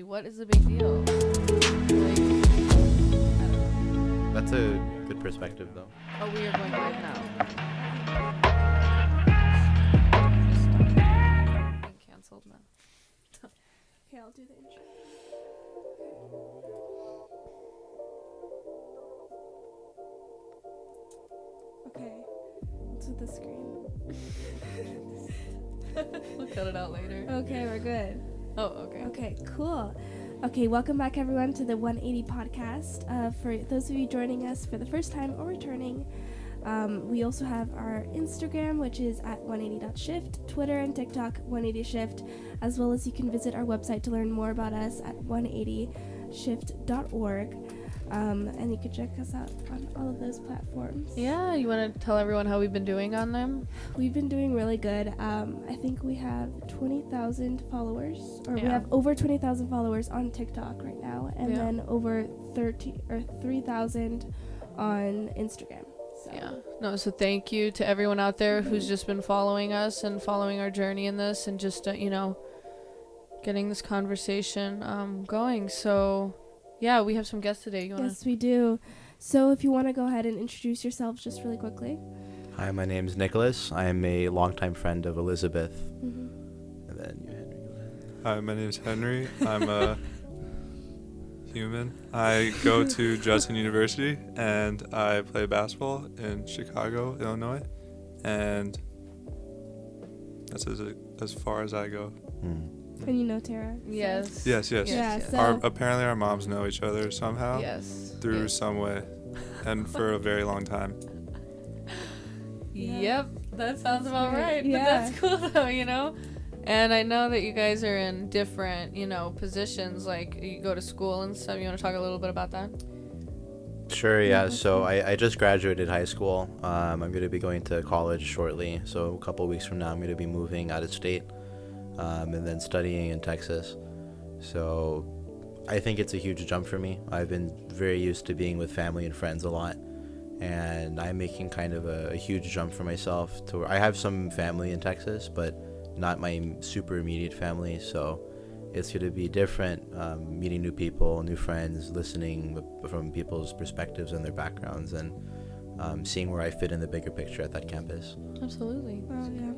What is the big deal? Like, I don't know. That's a good perspective, though. Oh, we are going live now. Being canceled now. Okay, I'll do the intro. Okay, what's with the screen? We'll cut it out later. Okay, we're good. Oh, okay. Okay, cool. Okay, welcome back everyone to the 180 podcast. For those of you joining us for the first time or returning, we also have our Instagram, which is at 180.shift, Twitter and TikTok 180shift, as well as you can visit our website to learn more about us at 180shift.org. And you can check us out on all of those platforms. Yeah, you want to tell everyone how we've been doing on them? We've been doing really good. I think we have 20,000 followers, or we Yeah. have over 20,000 followers on TikTok right now, and Yeah. then over 3,000 on Instagram. So. Yeah. No, so thank you to everyone out there who's just been following us and following our journey in this and just, getting this conversation going. So, yeah, we have some guests today. You want to? Yes, we do. So if you want to go ahead and introduce yourselves just really quickly. Hi, my name's Nicholas. I am a longtime friend of Elizabeth. Mm-hmm. And then you, Henry, go ahead. Hi, my name's Henry. I'm a human. I go to Judson University and I play basketball in Chicago, Illinois. And that's as far as I go. And you know Tara. so- Yes. Yes. Yeah, so- Apparently our moms know each other somehow Yes. through Yes. some way and for a very long time. Yeah. Yep, that sounds about great. right. Yeah. But that's cool though. And I know that you guys are in different, positions. Like you go to school and stuff. You want to talk a little bit about that? Sure, yeah. that's So cool. I just graduated high school. I'm going to be going to college shortly. So a couple weeks from now, I'm going to be moving out of state and then studying in Texas. So I think it's a huge jump for me. I've been very used to being with family and friends a lot. And I'm making kind of a huge jump for myself. To where I have some family in Texas, but not my super immediate family. So it's going to be different, meeting new people, new friends, listening from people's perspectives and their backgrounds, and seeing where I fit in the bigger picture at that campus. Absolutely. Oh, yeah.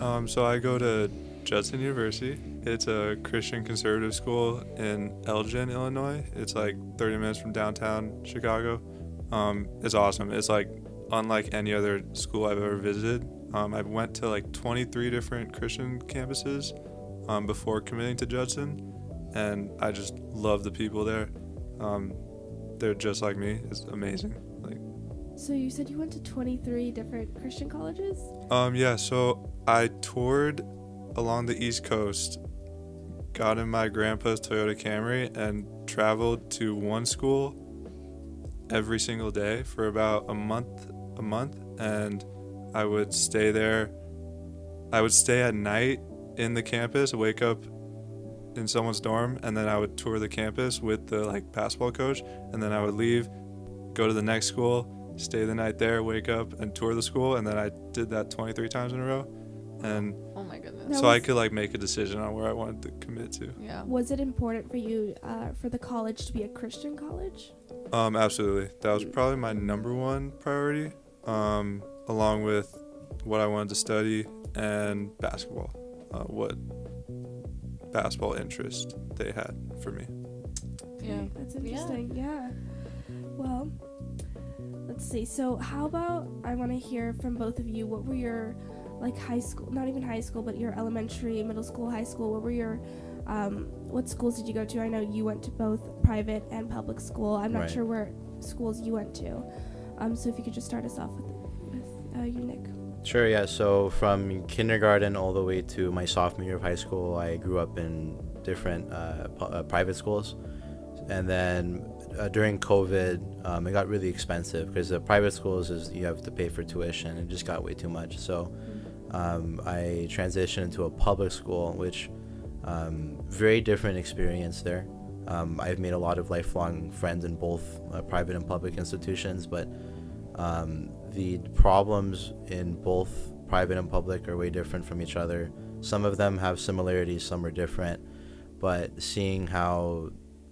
Yeah. So I go to Judson University. It's a Christian conservative school in Elgin, Illinois. It's like 30 minutes from downtown Chicago. It's awesome. It's like unlike any other school I've ever visited. I went to like 23 different Christian campuses before committing to Judson, and I just love the people there. They're just like me. It's amazing. So you said you went to 23 different Christian colleges? Yeah, so I toured along the East Coast, got in my grandpa's Toyota Camry, and traveled to one school every single day for about a month, and I would stay there. I would stay at night in the campus, wake up in someone's dorm, and then I would tour the campus with the basketball coach, and then I would leave, go to the next school, stay the night there, wake up, and tour the school, and then I did that 23 times in a row, and Oh my goodness. That so I was- could make a decision on where I wanted to commit to. Yeah. Was it important for you for the college to be a Christian college? Absolutely. That was probably my number one priority, along with what I wanted to study and basketball, what basketball interest they had for me. Yeah. Okay, that's interesting. Yeah. Well, let's see. So how about I want to hear from both of you. What were your high school, not even high school, but your elementary, middle school, high school, what were your what schools did you go to? I know you went to both private and public school. I'm not Right. sure where schools you went to. So if you could just start us off with you, Nick. Sure, yeah. So from kindergarten all the way to my sophomore year of high school, I grew up in different private schools. And then during COVID, it got really expensive because the private schools you have to pay for tuition. It just got way too much. So I transitioned into a public school, which very different experience there. I've made a lot of lifelong friends in both private and public institutions, but the problems in both private and public are way different from each other. Some of them have similarities, some are different. but seeing how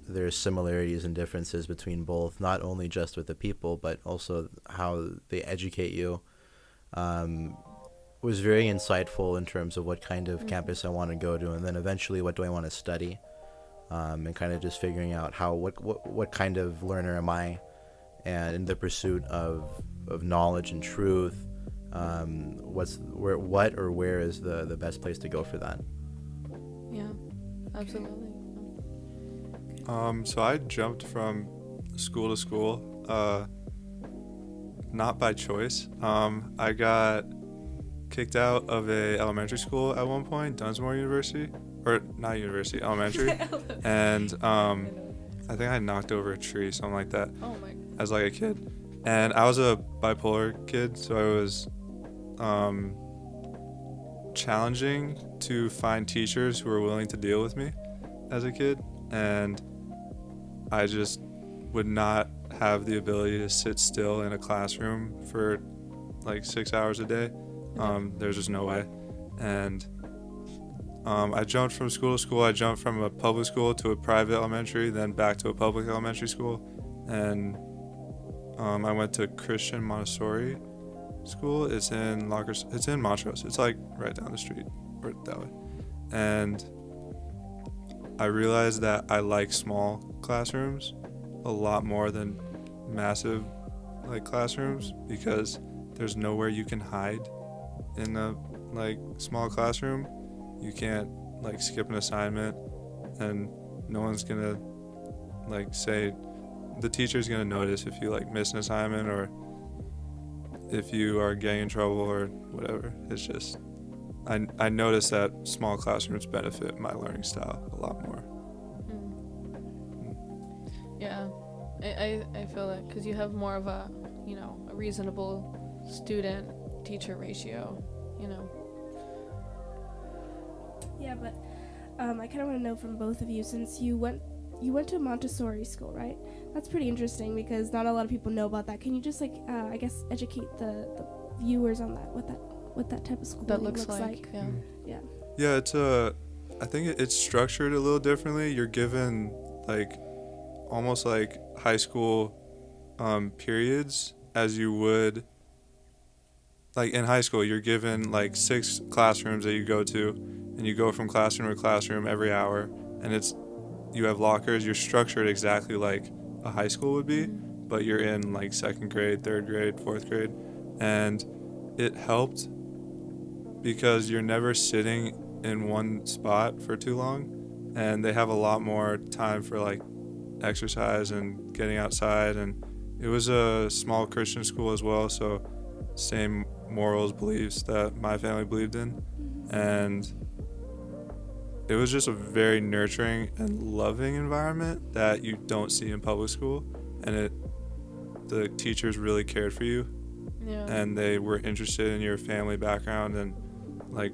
there's similarities and differences between both, not only just with the people, but also how they educate you, was very insightful in terms of what kind of campus I want to go to, and then eventually what do I want to study, and kind of just figuring out what kind of learner am I, and in the pursuit of knowledge and truth, where is the best place to go for that. Yeah, absolutely. So I jumped from school to school, not by choice. I got kicked out of a elementary school at one point, Dunsmore University, or not university, elementary, and I think I knocked over a tree, something like that, Oh my. as like a kid. And I was a bipolar kid, so it was challenging to find teachers who were willing to deal with me as a kid, and I just would not have the ability to sit still in a classroom for like 6 hours a day. There's just no way. And I jumped from school to school. I jumped from a public school to a private elementary, then back to a public elementary school. And I went to Christian Montessori school. It's in Montrose. It's like right down the street, or that way. And I realized that I like small classrooms a lot more than massive like classrooms, because there's nowhere you can hide in a like small classroom. You can't like skip an assignment, and no one's gonna like say, the teacher's gonna notice if you like miss an assignment or if you are getting in trouble or whatever. It's just I noticed that small classrooms benefit my learning style a lot more. Yeah, I feel that because you have more of a reasonable student teacher ratio, Yeah, but I kind of want to know from both of you, since you went to a Montessori school, right? That's pretty interesting because not a lot of people know about that. Can you just I guess educate the viewers on that, what that type of school that looks like. Yeah. Yeah. Yeah, I think it's structured a little differently. You're given like almost like high school periods, as you would like in high school. You're given like 6 classrooms that you go to, and you go from classroom to classroom every hour, and you have lockers. You're structured exactly like a high school would be, but you're in like 2nd grade, 3rd grade, 4th grade, and it helped because you're never sitting in one spot for too long, and they have a lot more time for like exercise and getting outside. And it was a small Christian school as well, so same morals, beliefs that my family believed in, and it was just a very nurturing and loving environment that you don't see in public school. And the teachers really cared for you, Yeah. and they were interested in your family background and like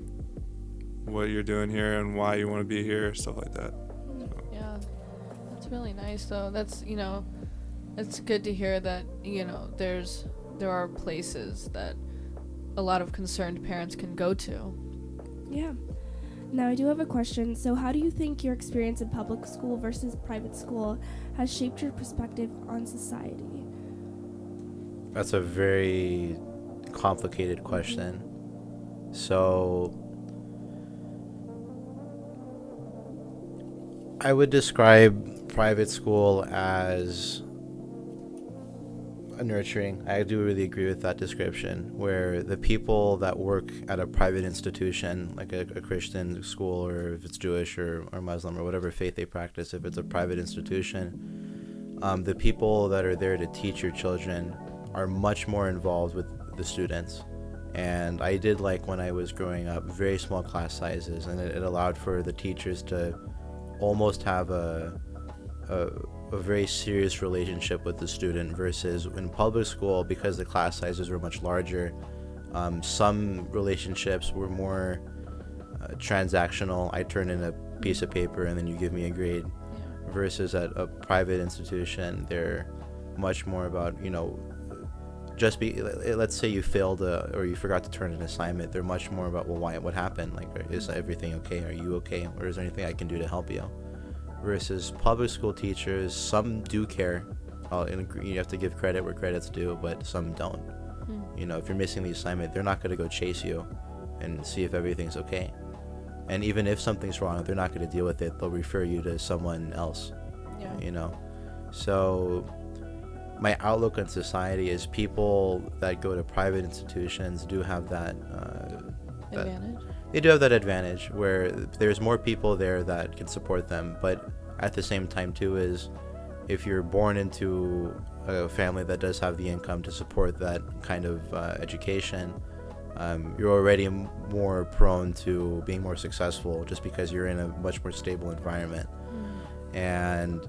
what you're doing here and why you want to be here, stuff like that. Yeah, that's really nice though. That's it's good to hear that there are places that a lot of concerned parents can go to. Yeah. Now I do have a question. So how do you think your experience in public school versus private school has shaped your perspective on society? That's a very complicated question. So I would describe private school as nurturing. I do really agree with that description, where the people that work at a private institution, like a Christian school, or if it's Jewish or Muslim or whatever faith they practice, if it's a private institution, the people that are there to teach your children are much more involved with the students. And I did like, when I was growing up, very small class sizes, and it allowed for the teachers to almost have a very serious relationship with the student, versus in public school, because the class sizes were much larger, some relationships were more transactional. I turn in a piece of paper and then you give me a grade, versus at a private institution, they're much more about, let's say you failed or you forgot to turn an assignment, they're much more about, well, what happened, like, is everything okay, are you okay, or is there anything I can do to help you? versus public school teachers. Some do care. You have to give credit where credit's due, but some don't. You know, if you're missing the assignment, they're not going to go chase you and see if everything's okay. And even if something's wrong, they're not going to deal with it. They'll refer you to someone else. Yeah. You know, so my outlook on society is people that go to private institutions do have that Advantage. They do have that advantage where there's more people there that can support them. But at the same time too, is if you're born into a family that does have the income to support that kind of education, you're already more prone to being more successful just because you're in a much more stable environment. And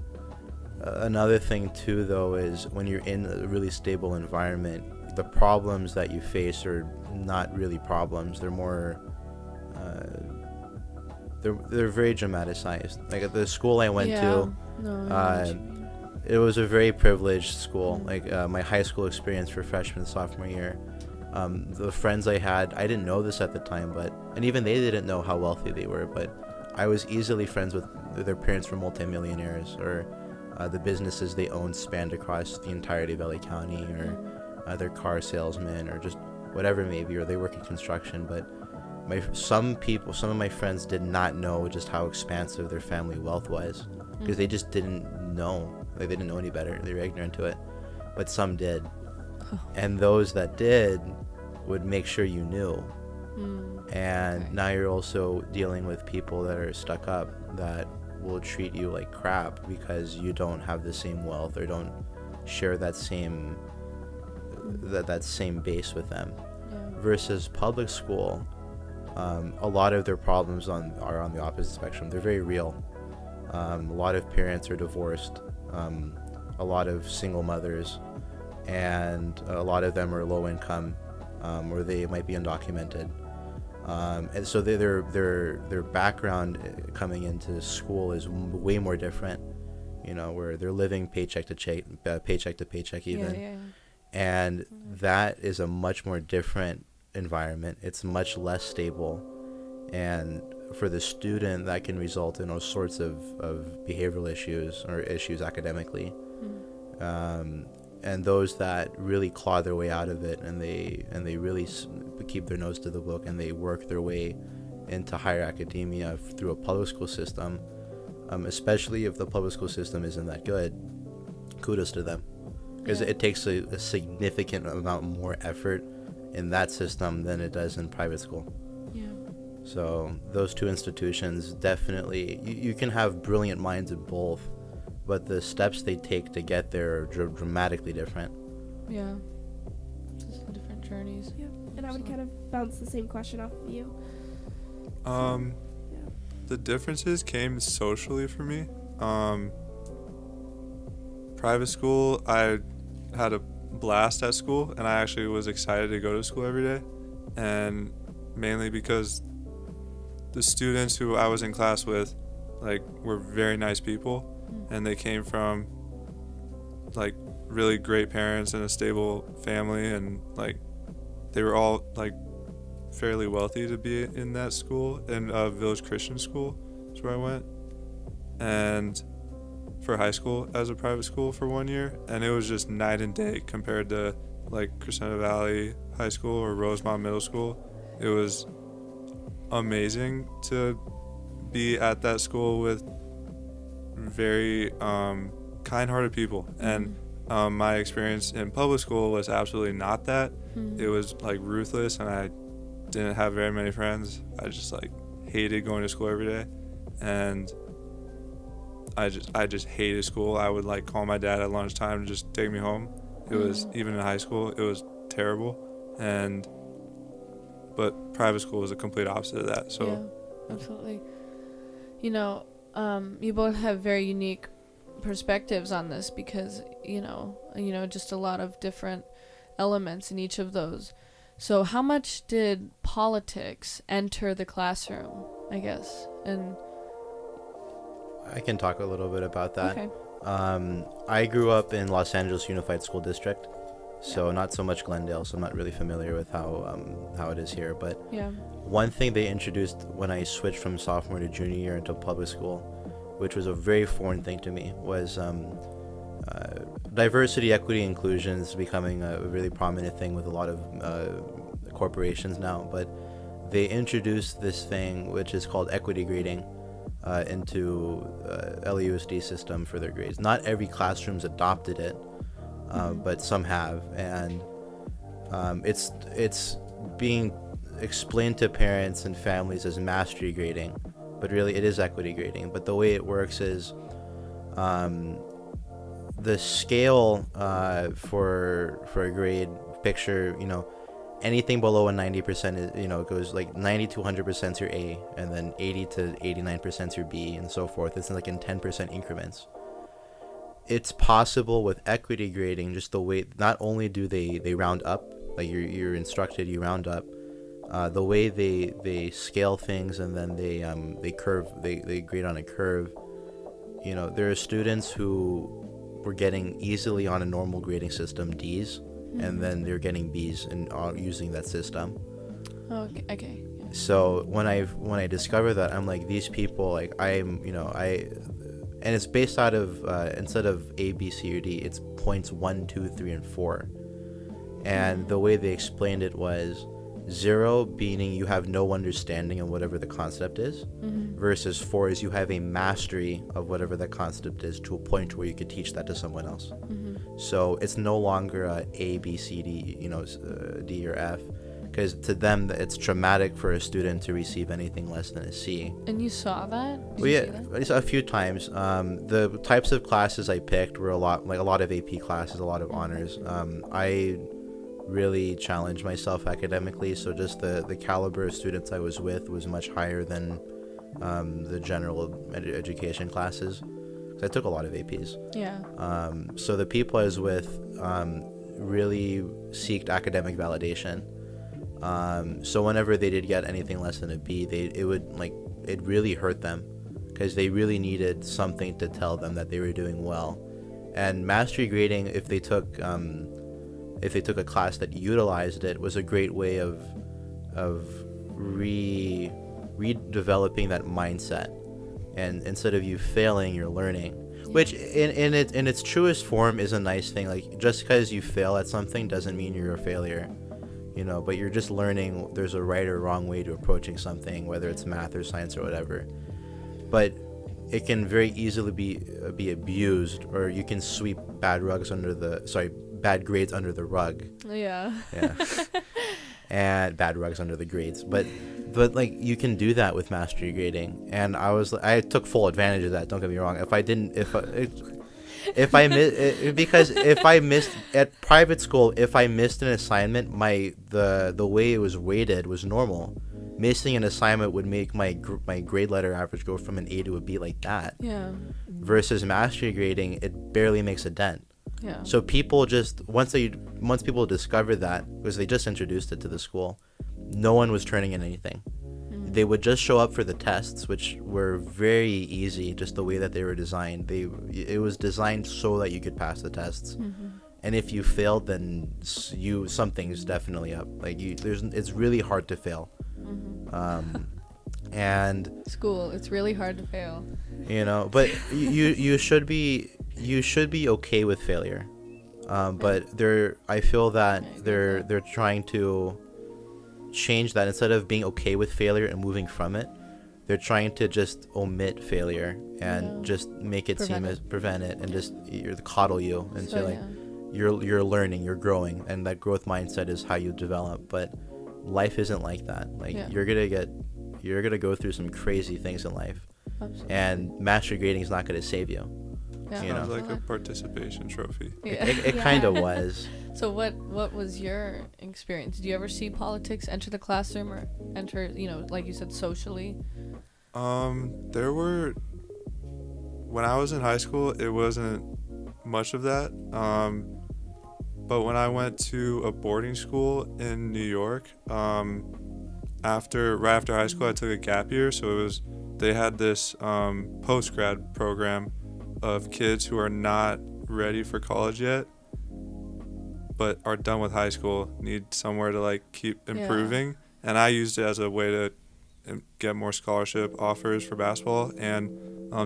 another thing too, though, is when you're in a really stable environment, the problems that you face are not really problems. They're more they're very dramatized. Like at the school I went to, No, I know what you mean. it was a very privileged school. Like my high school experience for freshman and sophomore year, the friends I had, I didn't know this at the time, and even they didn't know how wealthy they were, but I was easily friends with their parents were multimillionaires, or the businesses they owned spanned across the entirety of LA County, or they're car salesmen, or just whatever it may be, or they work in construction. But some of my friends did not know just how expansive their family wealth was, because they just didn't know. Like, they didn't know any better. They were ignorant to it. But some did. And those that did would make sure you knew. And now you're also dealing with people that are stuck up, that will treat you like crap because you don't have the same wealth or don't share that same that same base with them. Versus public school, a lot of their problems are on the opposite spectrum. They're very real. A lot of parents are divorced, a lot of single mothers, and a lot of them are low income, or they might be undocumented. And so their background coming into school is way more different, you know, where they're living paycheck to paycheck even. And that is a much more different environment. It's much less stable, and for the student that can result in all sorts of behavioral issues or issues academically. And those that really claw their way out of it, and they really keep their nose to the book, and they work their way into higher academia through a public school system, especially if the public school system isn't that good, kudos to them, because it takes a significant amount more effort in that system than it does in private school. So those two institutions, definitely, you can have brilliant minds in both, but the steps they take to get there are dramatically different. Just different journeys. And I would kind of bounce the same question off of you. The differences came socially for me. Private school, I had a blast at school, and I actually was excited to go to school every day, and mainly because the students who I was in class with, like, were very nice people, and they came from, like, really great parents and a stable family, and, like, they were all, like, fairly wealthy to be in that school. In Village Christian School is where I went, and for high school as a private school for 1 year, and it was just night and day compared to, like, Crescenta Valley High School or Rosemont Middle School. It was amazing to be at that school with very kind-hearted people, and my experience in public school was absolutely not that. It was, like, ruthless, and I didn't have very many friends. I just, like, hated going to school every day, and I just hated school. I would, like, call my dad at lunchtime to just take me home. It was, even in high school, it was terrible. But private school was the complete opposite of that. So Absolutely. You know, you both have very unique perspectives on this, because you know just a lot of different elements in each of those. So how much did politics enter the classroom, I guess? And I can talk a little bit about that. Okay. I grew up in Los Angeles Unified School District, so not so much Glendale, so I'm not really familiar with how it is here. But one thing they introduced when I switched from sophomore to junior year into public school which was a very foreign thing to me, was diversity, equity, inclusion is becoming a really prominent thing with a lot of corporations now. But they introduced this thing which is called equity grading into LAUSD system for their grades. Not every classroom's adopted it, but some have, and it's being explained to parents and families as mastery grading, but really it is equity grading. But the way it works is the scale for a grade, picture, anything below a 90% is, it goes like 90 to 100% is your A, and then 80 to 89% is your B, and so forth. It's like in 10% increments. It's possible with equity grading, just the way, not only do they round up, like you're instructed, you round up, the way they scale things, and then they grade on a curve. There are students who were getting easily on a normal grading system D's, and then they're getting B's and using that system. Okay. Yeah. So when I discovered that, I'm like, these people, like, and it's based out of instead of A, B, C, or D, it's points 1, 2, 3, and 4. And the way they explained it was 0 meaning you have no understanding of whatever the concept is, versus 4 is you have a mastery of whatever the concept is to a point where you could teach that to someone else. So it's no longer A, B, C, D, D or F, because to them it's traumatic for a student to receive anything less than a C. And you saw that? Well, yeah, I saw a few times. The types of classes I picked were a lot of AP classes, a lot of honors. I really challenged myself academically, so just the caliber of students I was with was much higher than the general education classes, because I took a lot of APs. Yeah. So the people I was with really seeked academic validation. So whenever they did get anything less than a B, it really hurt them, because they really needed something to tell them that they were doing well. And mastery grading, if they took a class that utilized it, was a great way of redeveloping that mindset. And instead of you failing, you're learning, which in its truest form is a nice thing. Like, just because you fail at something doesn't mean you're a failure, but you're just learning there's a right or wrong way to approaching something, whether it's math or science or whatever. But it can very easily be abused, or you can sweep bad grades under the rug. Yeah. And bad rugs under the grades, but like, you can do that with mastery grading, and I took full advantage of that. Don't get me wrong. Because if I missed at private school, if I missed an assignment, the way it was weighted was normal. Missing an assignment would make my grade letter average go from an A to a B, like that. Yeah. Versus mastery grading, it barely makes a dent. Yeah. So people just, once people discovered that, because they just introduced it to the school, no one was turning in anything. They would just show up for the tests, which were very easy, just the way that they were designed. It was designed so that you could pass the tests. And if you failed, then something's definitely up. Like, it's really hard to fail. And school, it's really hard to fail. But you should be okay with failure. But I feel that they're trying to change that. Instead of being okay with failure and moving from it, they're trying to just omit failure and just make it prevent it, and just coddle you and say, like, you're learning, you're growing, and that growth mindset is how you develop. But life isn't like that. Like, you're gonna go through some crazy things in life. Absolutely. And mastery grading is not gonna save you. Sounds like a participation trophy. It kind of was. So what was your experience? Did you ever see politics enter the classroom, or enter, like you said, socially? There were, when I was in high school, it wasn't much of that. But when I went to a boarding school in New York, right after high school, I took a gap year. So they had this post-grad program of kids who are not ready for college yet, but are done with high school, need somewhere to, like, keep improving. And I used it as a way to get more scholarship offers for basketball. And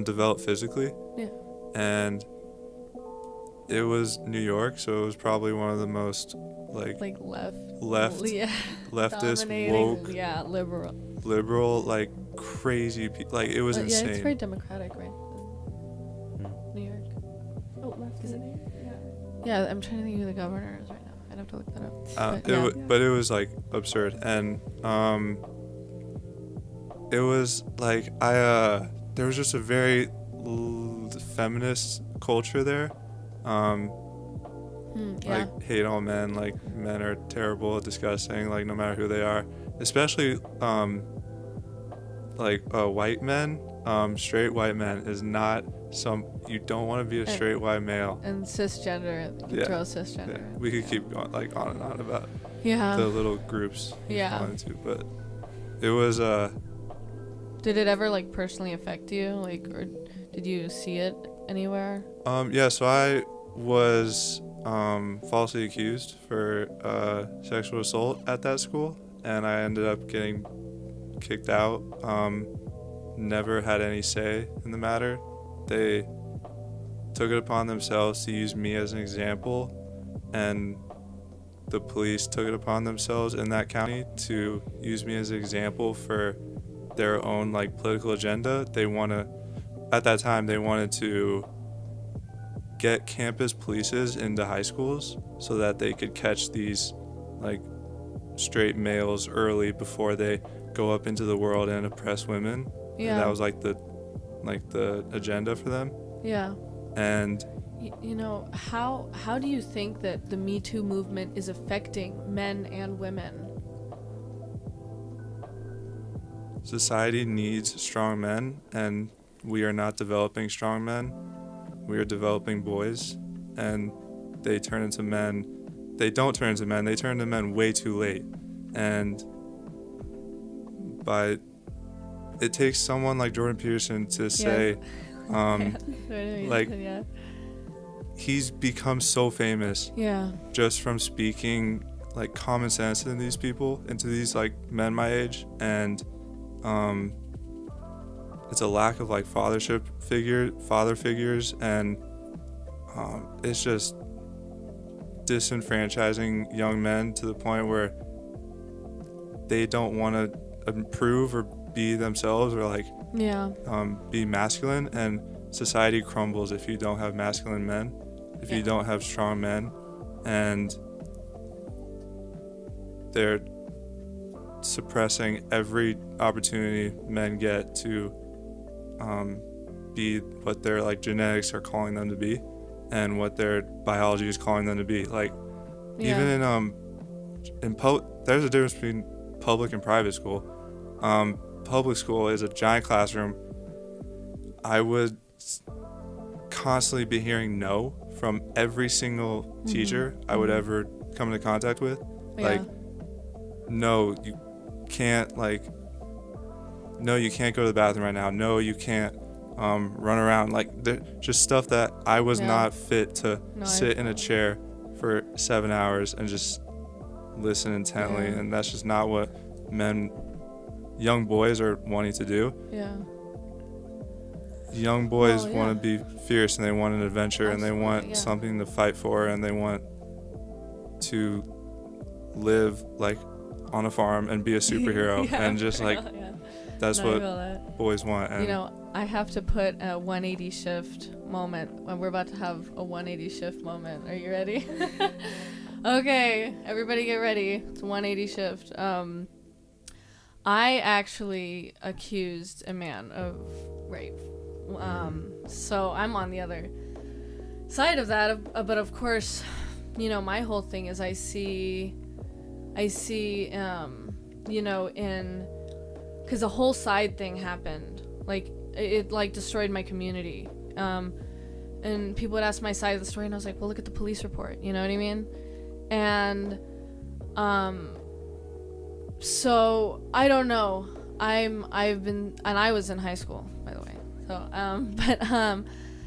develop physically. Yeah. And it was New York, so it was probably one of the most Like left. leftist, Dominating, woke, yeah, liberal, like crazy like it was Yeah, insane. it's very democratic, right? New York. Oh, left. Is it- Yeah. Yeah, I'm trying to think who the governor is right now. I'd have to look that up. But, But it was like absurd, and it was like there was just a very feminist culture there. Yeah. Like hate all men, like men are terrible, disgusting, like no matter who they are, especially like white men. Straight white men is not you don't want to be a straight white male. And cisgender, Yeah. throw cisgender. Yeah, we could keep going like on and on about Yeah. the little groups Yeah. we fall into, but it was Did it ever like personally affect you, like, or did you see it anywhere? yeah, so I was falsely accused for sexual assault at that school, and I ended up getting kicked out. Never had any say in the matter. They took it upon themselves to use me as an example, and the police took it upon themselves in that county to use me as an example for their own like political agenda. At that time they wanted to get campus polices into high schools so that they could catch these like straight males early before they go up into the world and oppress women. Yeah. And that was like the agenda for them. Yeah. And You know, how do you think that the Me Too movement is affecting men and women? society needs strong men, and we are not developing strong men. We are developing boys, and they turn into men. They don't turn into men. They turn into men way too late. And it takes someone like Jordan Peterson to say, like, yeah. he's become so famous Yeah. just from speaking like common sense into these people, into these like men my age, and it's a lack of like father figures, and it's just disenfranchising young men to the point where they don't want to improve or be themselves or like Yeah. be masculine, and society crumbles if you don't have masculine men, if you don't have strong men, and they're suppressing every opportunity men get to be what their like genetics are calling them to be and what their biology is calling them to be. Like even there's a difference between public and private school. Public school is a giant classroom. I would constantly be hearing no from every single teacher I would ever come into contact with. Like, no, you can't go to the bathroom right now. No, you can't run around. Like, just stuff that I was not fit to sit in a chair for 7 hours and just listen intently. And that's just not what young boys are wanting to do. Yeah. Young boys want to be fierce, and they want an adventure, and they want something to fight for, and they want to live like on a farm and be a superhero. And just like that's what boys want. And you know, I have to put a 180 shift moment. We're about to have a 180 shift moment. Are you ready? Okay, everybody get ready. It's a 180 shift. I actually accused a man of rape. So I'm on the other side of that, but of course, you know, my whole thing is I see, you know, because the whole side thing happened, like it like destroyed my community, and people would ask my side of the story, and I was like, well, look at the police report, you know what I mean? And so I don't know. I was in high school, by the way.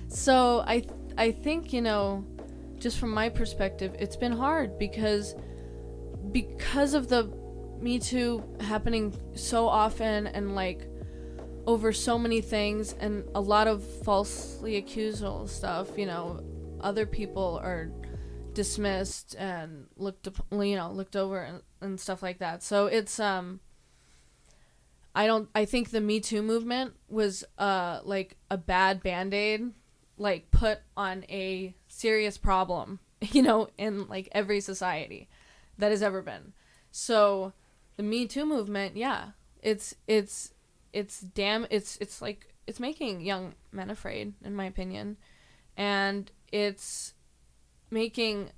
So I think, you know, just from my perspective, it's been hard because of the Me Too happening so often, and like over so many things and a lot of falsely accusal stuff. Other people are dismissed and looked over and stuff like that. So it's I think the Me Too movement was like a bad Band-Aid, like put on a serious problem, in like every society that has ever been. So the Me Too movement, yeah, it's like it's making young men afraid, in my opinion, and it's making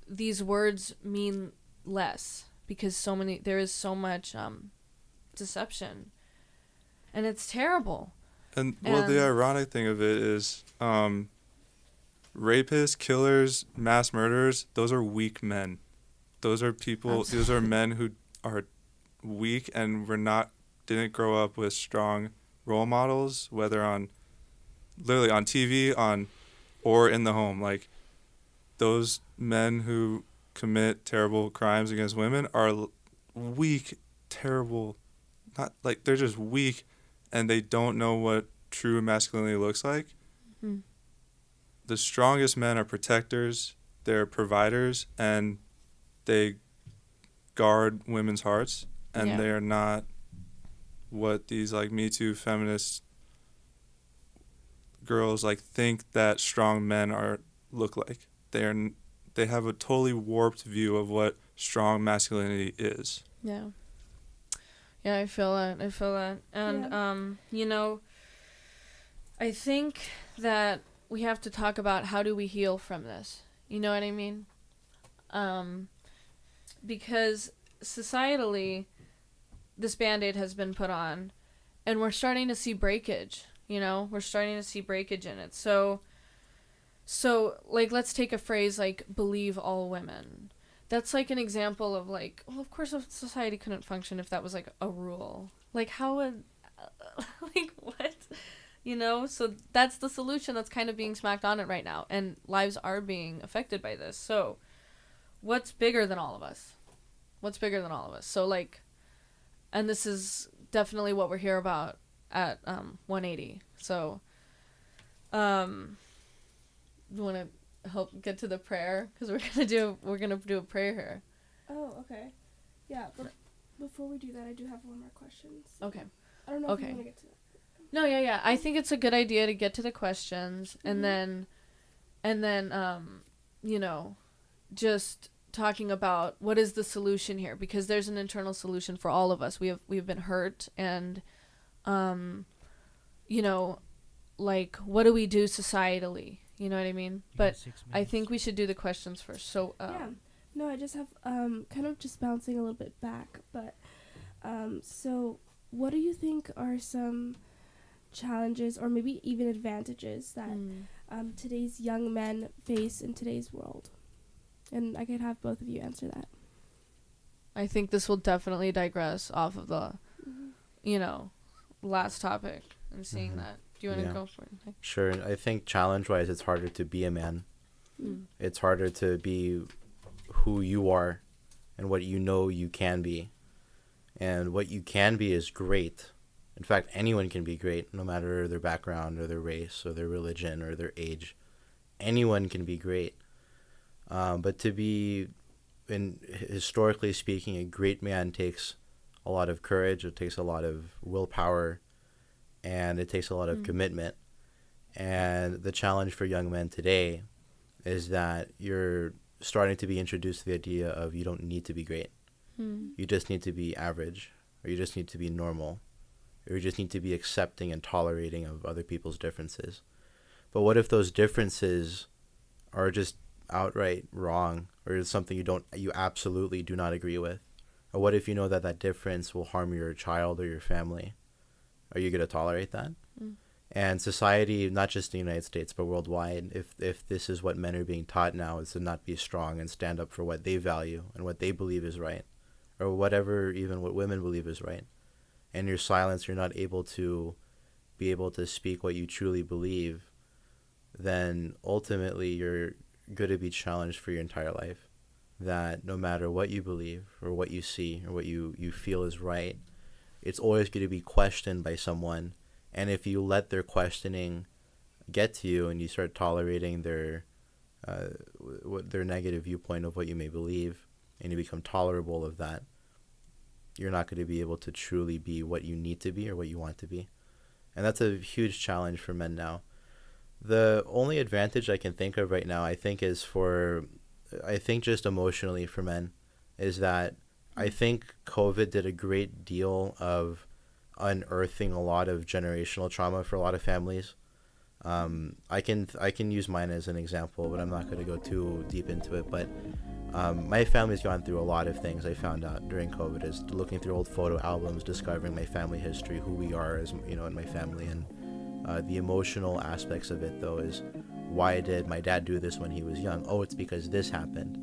these words mean less because there is so much deception, and it's terrible. And the ironic thing of it is, rapists, killers, mass murderers, those are weak men. Those are people. Absolutely. Those are men who are weak and didn't grow up with strong role models, whether literally on TV, or in the home. Like, those men who commit terrible crimes against women are weak, terrible. Not like they're just weak, and they don't know what true masculinity looks like. Mm. The strongest men are protectors, they're providers, and they guard women's hearts, and Yeah. they're not what these like Me Too feminist girls like think that strong men look like. They have a totally warped view of what strong masculinity is. Yeah. Yeah, I feel that. And, I think that we have to talk about how do we heal from this. You know what I mean? Because societally, this Band-Aid has been put on, and we're starting to see breakage. We're starting to see breakage in it. So like, let's take a phrase like "believe all women." That's like an example of like, well, of course, a society couldn't function if that was like a rule. Like, how would, like, what? So that's the solution that's kind of being smacked on it right now, and lives are being affected by this. So what's bigger than all of us? So like, and this is definitely what we're here about at 180. So you want to help get to the prayer, because we're gonna do a prayer here. Oh, okay. Yeah, but before we do that, I do have one more question. Okay. I don't know if you want to get to that. No, yeah. I think it's a good idea to get to the questions, and then just talking about what is the solution here, because there's an internal solution for all of us. We've been hurt, and like, what do we do societally? You know what I mean? But I think we should do the questions first. So yeah. No, I just have kind of just bouncing a little bit back, but so what do you think are some challenges or maybe even advantages that today's young men face in today's world? And I could have both of you answer that. I think this will definitely digress off of the last topic and seeing that. Do you want to go for it? Sure. I think challenge-wise, it's harder to be a man. It's harder to be who you are and what you can be. And what you can be is great. In fact, anyone can be great, no matter their background or their race or their religion or their age. Anyone can be great. But to be, historically speaking, a great man takes a lot of courage. It takes a lot of willpower. And it takes a lot of commitment. And the challenge for young men today is that you're starting to be introduced to the idea of you don't need to be great. You just need to be average, or you just need to be normal, or you just need to be accepting and tolerating of other people's differences. But what if those differences are just outright wrong, or is something you absolutely do not agree with? Or what if you know that difference will harm your child or your family? Are you going to tolerate that? And society, not just in the United States, but worldwide, if this is what men are being taught now, is to not be strong and stand up for what they value and what they believe is right, or whatever, even what women believe is right. And your silence, you're not able to be able to speak what you truly believe, then ultimately you're going to be challenged for your entire life. That no matter what you believe or what you see or what you feel is right, it's always going to be questioned by someone, And if you let their questioning get to you and you start tolerating their negative viewpoint of what you may believe, and you become tolerable of that, you're not going to be able to truly be what you need to be or what you want to be. And that's a huge challenge for men now. The only advantage I can think of right now, I think just emotionally for men, is that I think COVID did a great deal of unearthing a lot of generational trauma for a lot of families. I can use mine as an example, but I'm not going to go too deep into it. But my family's gone through a lot of things. I found out during COVID is looking through old photo albums, discovering my family history, who we are as in my family, and the emotional aspects of it though is, why did my dad do this when he was young? Oh, it's because this happened.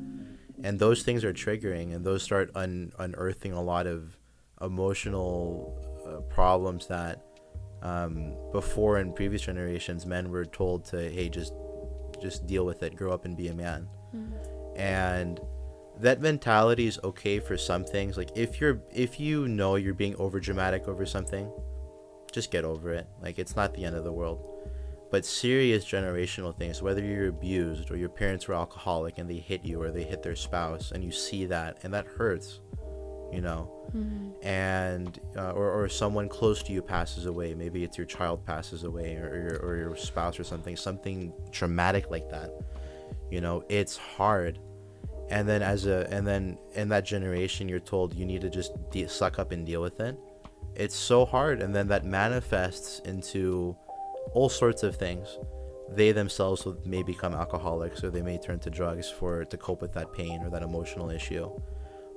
And those things are triggering, and those start unearthing a lot of emotional problems that before in previous generations men were told to, hey, just deal with it, grow up and be a man. And that mentality is okay for some things. Like if you know you're being over dramatic over something, just get over it. Like, it's not the end of the world. But serious generational things, whether you're abused or your parents were alcoholic and they hit you, or they hit their spouse, and you see that, and that hurts, and or someone close to you passes away. Maybe it's your child passes away, or your spouse, or something traumatic like that. It's hard. And then in that generation, you're told you need to just suck up and deal with it. It's so hard, and then that manifests into all sorts of things. They themselves may become alcoholics, or they may turn to drugs to cope with that pain or that emotional issue,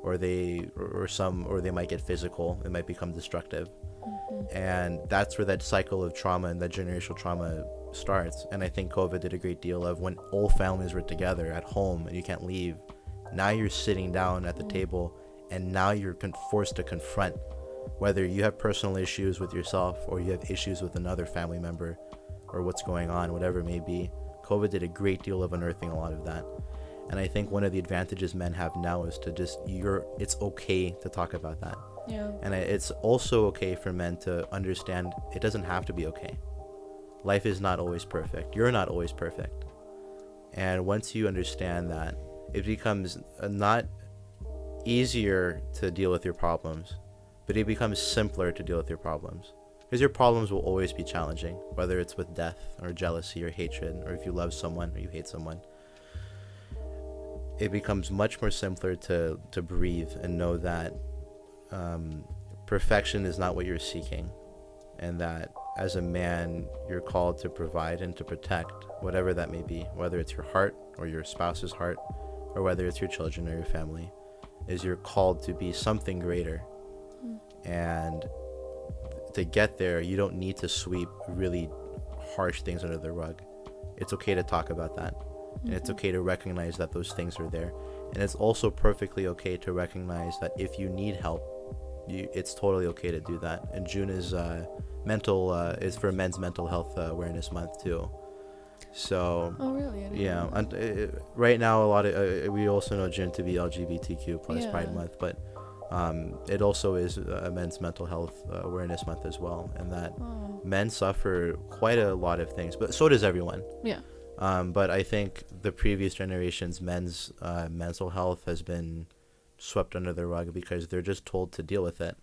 or they might get physical. It might become destructive. And that's where that cycle of trauma and that generational trauma starts. And I think COVID did a great deal of, when all families were together at home and you can't leave, now you're sitting down at the table, and now you're forced to confront whether you have personal issues with yourself or you have issues with another family member, or what's going on, whatever it may be. COVID did a great deal of unearthing a lot of that. And I think one of the advantages men have now is to it's okay to talk about that. Yeah. And it's also okay for men to understand it doesn't have to be okay. Life is not always perfect. You're not always perfect. And once you understand that, it becomes not easier to deal with your problems, but it becomes simpler to deal with your problems. Because your problems will always be challenging, whether it's with death or jealousy or hatred, or if you love someone or you hate someone. It becomes much more simpler to breathe and know that perfection is not what you're seeking, and that as a man, you're called to provide and to protect whatever that may be, whether it's your heart or your spouse's heart, or whether it's your children or your family, is you're called to be something greater. And to get there, you don't need to sweep really harsh things under the rug. It's okay to talk about that. And it's okay to recognize that those things are there. And it's also perfectly okay to recognize that if you need help, it's totally okay to do that. And June is is for Men's Mental Health Awareness Month too. So Oh really? I didn't yeah, know that. and right now a lot of we also know June to be LGBTQ plus Yeah. Pride Month, but it also is a Men's Mental Health Awareness Month as well, and that Oh. men suffer quite a lot of things, but so does everyone. Yeah. But I think the previous generations, men's mental health has been swept under the rug because they're just told to deal with it.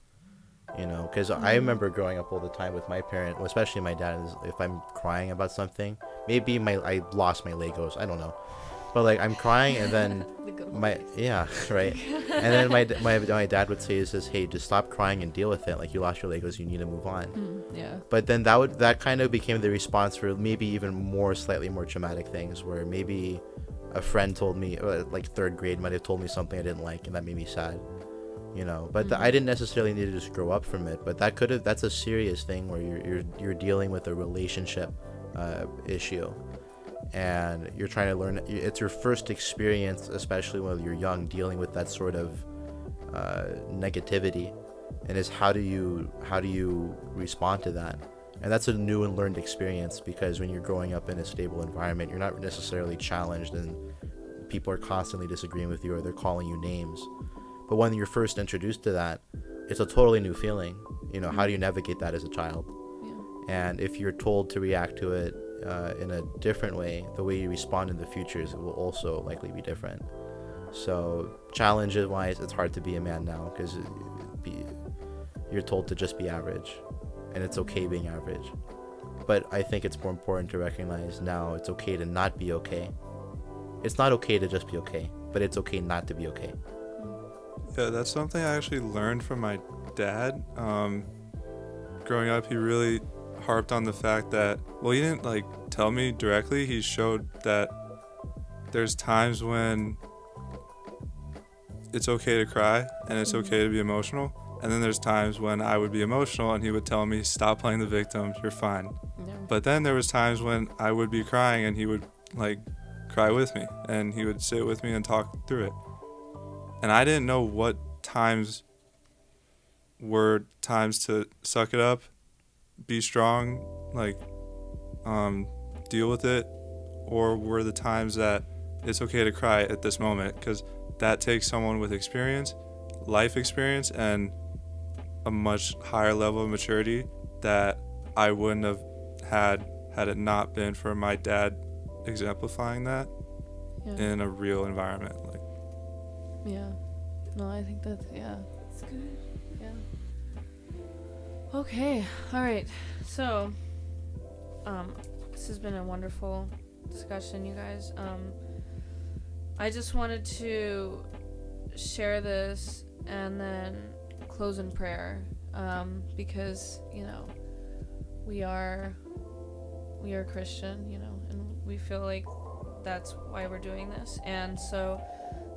Because I remember growing up all the time with my parent, especially my dad, is if I'm crying about something, maybe I lost my Legos, I don't know. But like I'm crying, and then The good right. And then my dad would say, hey, just stop crying and deal with it. Like, you lost your Legos, you need to move on. Yeah. But then that kind of became the response for maybe even slightly more traumatic things, where maybe a friend told me, like third grade, might have told me something I didn't like, and that made me sad. But I didn't necessarily need to just grow up from it. But that's a serious thing where you're dealing with a relationship issue, and you're trying to learn. It's your first experience, especially when you're young, dealing with that sort of negativity, and is how do you respond to that? And that's a new and learned experience, because when you're growing up in a stable environment, you're not necessarily challenged, and people are constantly disagreeing with you, or they're calling you names. But when you're first introduced to that, it's a totally new feeling. How do you navigate that as a child? Yeah. And if you're told to react to it in a different way, the way you respond in the futures will also likely be different. So challenges wise, it's hard to be a man now because you're told to just be average, and it's okay being average. But I think it's more important to recognize now it's okay to not be okay. It's not okay to just be okay, but it's okay not to be okay. Yeah, that's something I actually learned from my dad. Growing up, he really harped on the fact that, well, he didn't like tell me directly. He showed that there's times when it's okay to cry and it's okay to be emotional. And then there's times when I would be emotional and he would tell me, stop playing the victim, you're fine. Yeah. But then there was times when I would be crying and he would like cry with me and he would sit with me and talk through it. And I didn't know what times were times to suck it up, be strong, like deal with it, or were the times that it's okay to cry at this moment, because that takes someone with experience, life experience, and a much higher level of maturity that I wouldn't have had it not been for my dad exemplifying that in a real environment. Like, Yeah. No, I think that's, yeah. It's good. Yeah. Okay. All right. So, this has been a wonderful discussion, you guys. I just wanted to share this and then close in prayer, because, you know, we are Christian, you know, and we feel like that's why we're doing this. And so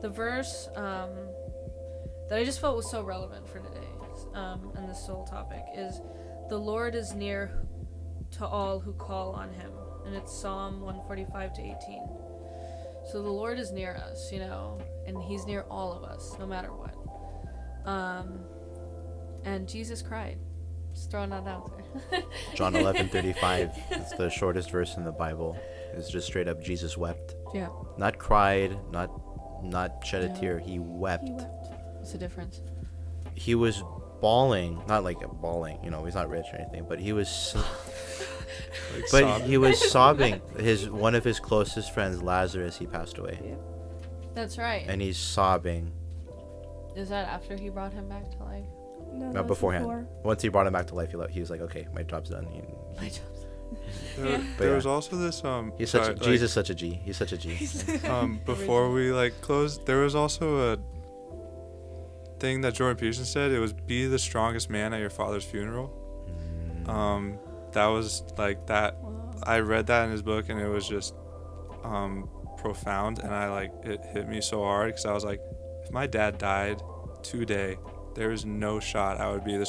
the verse that I just felt was so relevant for today, and this whole topic, is the Lord is near to all who call on him. And it's Psalm 145 to 18. So the Lord is near us, you know, and he's near all of us, no matter what. And Jesus cried. Just throwing that out there. John 11:35. It's the shortest verse in the Bible. It's just straight up Jesus wept. Yeah. Not cried, not shed a tear. He wept. He wept. What's the difference? He was bawling, not like bawling, you know, he's not rich or anything, but he was like but sobbing. he was sobbing. One of his closest friends, Lazarus, he passed away. Yeah. That's right. And he's sobbing. Is that after he brought him back to life? No, that Not was beforehand. before. Once he brought him back to life, he was like, okay, my job's done. My job's. There Yeah. was also this He's such sorry, a, like, Jesus, such a G. He's such a G. before we like closed, there was also a thing that Jordan Peterson said. It was, be the strongest man at your father's funeral. That was like that. Wow. I read that in his book and it was just profound, and it hit me so hard, because I was like, if my dad died today, there is no shot I would be the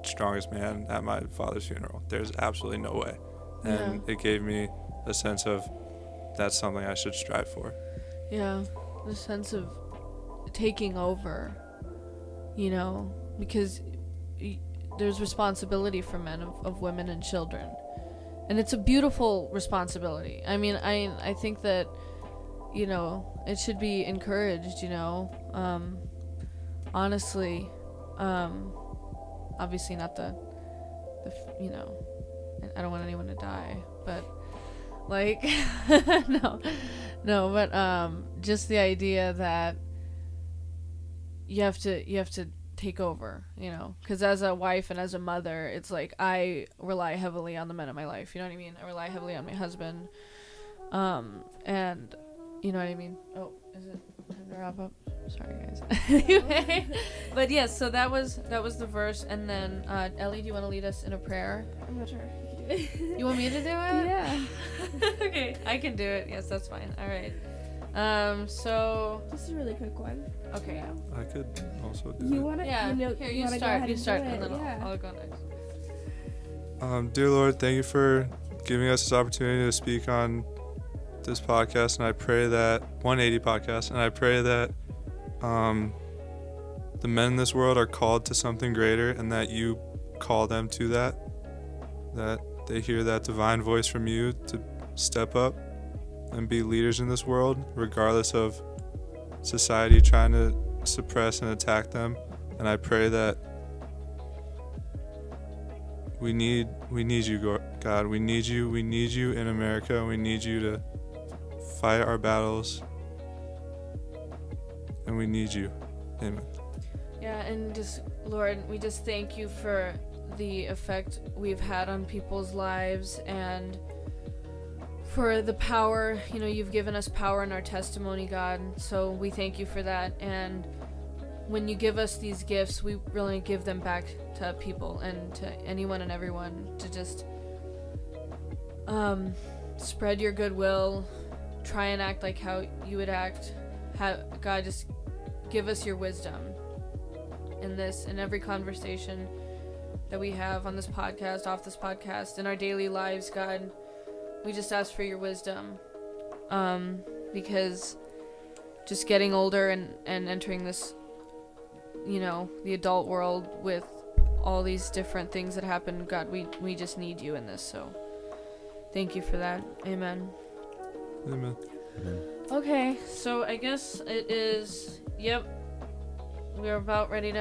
strongest man at my father's funeral. There's absolutely no way. And it gave me a sense of that's something I should strive for. Yeah, the sense of taking over, you know, because there's responsibility for men of women and children, and it's a beautiful responsibility. I mean, I think that, you know, it should be encouraged, you know, honestly, obviously not the you know, I don't want anyone to die, but like no, but just the idea that you have to take over, you know, because as a wife and as a mother, it's like I rely heavily on the men in my life, you know what I mean? I rely heavily on my husband, and you know what I mean? Oh, is it time to wrap up? Sorry, guys. Anyway, but yes, so that was the verse, and then Ellie, do you want to lead us in a prayer? I'm not sure. You can do it. You want me to do it? Yeah. Okay, I can do it. Yes, that's fine. All right. So Just a really quick one. okay. I could also do You it. want to? Yeah. You know, Here, you you wanna go start. ahead You and start, do and it, then yeah. I'll go next. Dear Lord, thank you for giving us this opportunity to speak on this podcast, and I pray that 180 podcast, and I pray that the men in this world are called to something greater, and that you call them to that they hear that divine voice from you to step up and be leaders in this world, regardless of society trying to suppress and attack them. And I pray that We need you, God. We need you. We need you in America. We need you to fight our battles. And we need you. Amen. Yeah, and just, Lord, we just thank you for the effect we've had on people's lives and for the power, you've given us power in our testimony, God. So we thank you for that. And when you give us these gifts, we really give them back to people and to anyone and everyone to just spread your goodwill, try and act like how you would act. God, just give us your wisdom in this, in every conversation that we have on this podcast, off this podcast, in our daily lives, God. We just ask for your wisdom, because just getting older and entering this, the adult world with all these different things that happen, God, we just need you in this, so thank you for that. Amen. Amen. Amen. Okay, so I guess it is, we're about ready to